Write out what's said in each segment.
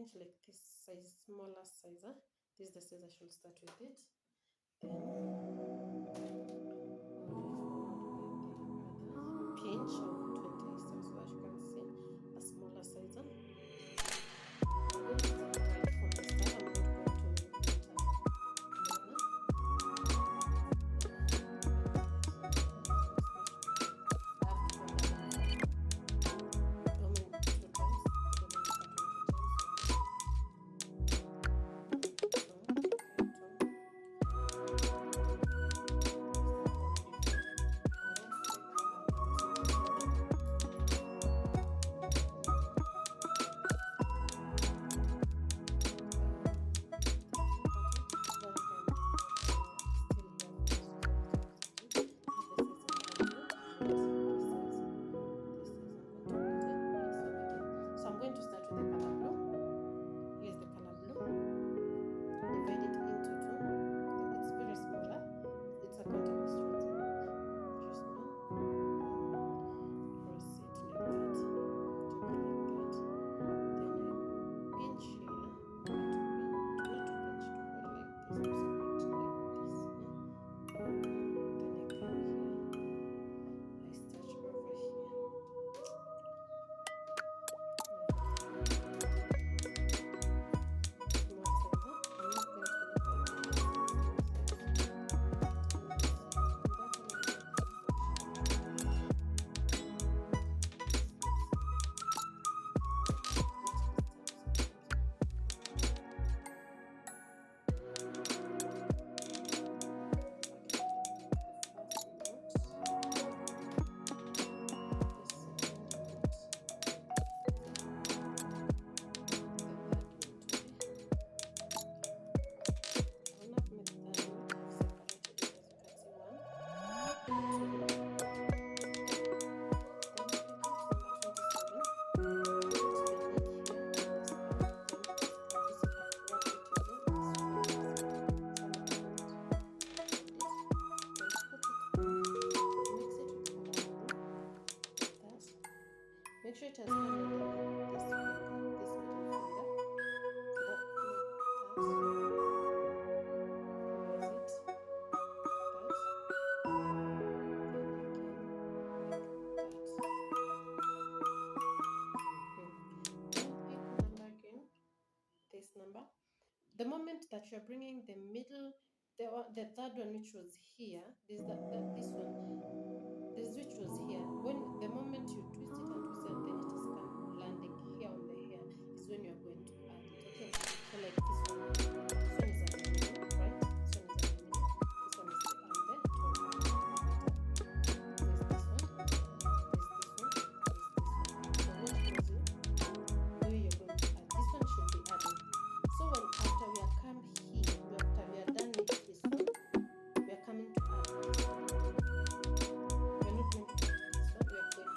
pinch like this size, smaller size. This is the size I should start with it. Then pinch of 20 steps, so as you can see, a smaller size. Right from the start, I'm not going to make sure it has come in this middle finger. So that close it. This number. The moment that you're bringing the middle, the third one which was here, this one, this which was here. When the moment you twist it and twist it, and then it is come landing here on the hair is when you're going to add it. Okay, so like this one is at the middle, right? This one is at the middle. This one is on the top. There's this one. There's this one. So what goes in? Where you're going to add. This one should be added. So when after we are come here, after we are done with this one, we are coming to add this one. We're not going to add this one, we are going to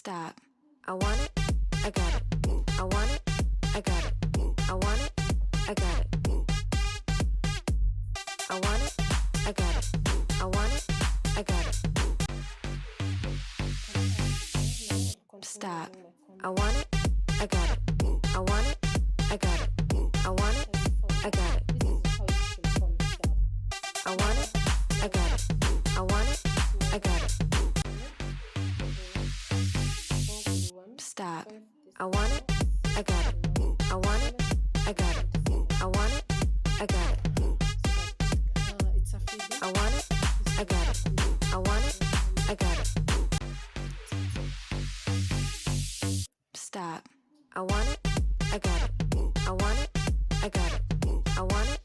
Stop. I want it. I got it. I want it. I got it. I want it. I got it. I want it. I got it. I want it. I got it. Stop. I want it. I got it. I want it. I got it. I want it. I got it. I want it. I got it. I want it. I got it. Stop. I want it. I got it. I want it. I got it. I want it. I got it. I want it. I got it. I want it. I got it. Stop. I want it. I got it. I want it. I got it. I want it.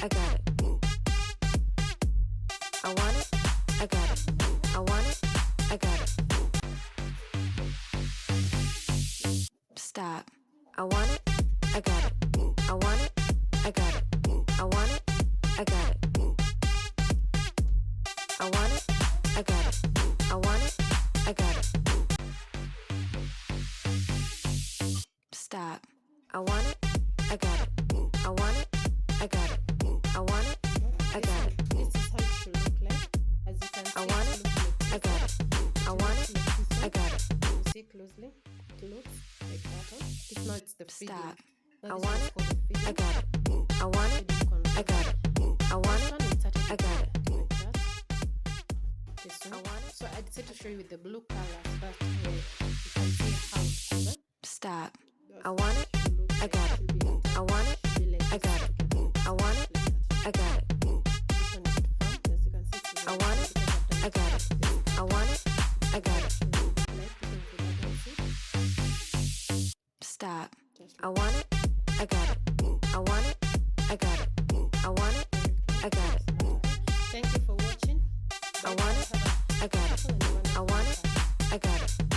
I got it. I want it. I got it. I want it. I got it. Stop. I want it. I got it. I want it. I got it. I want it. I got it. I want it. I got it. I want it. I got it. Stop. I want it. I got it. I want it. I got it. I want it. I got it. This is how it should look like. As you can see, I want it. I got it. I want it. I got it. You see closely. It looks like that. This now it's the feeding. Stop. Now I this want is it. called the feeding. I got it. I want it. I got it. I want it. I got it. This I one. want it. So I decided to show you with the blue color. That way you can see how it's over. Stop. I want it. I got it. I want it. I got it. I want it. I got it. I want it. I got it. I want it. I got it. Stop. I want it. I got it. I want it. I got it. I want it. I got it. Thank you for watching. I want it. I got it. I want it. I got it.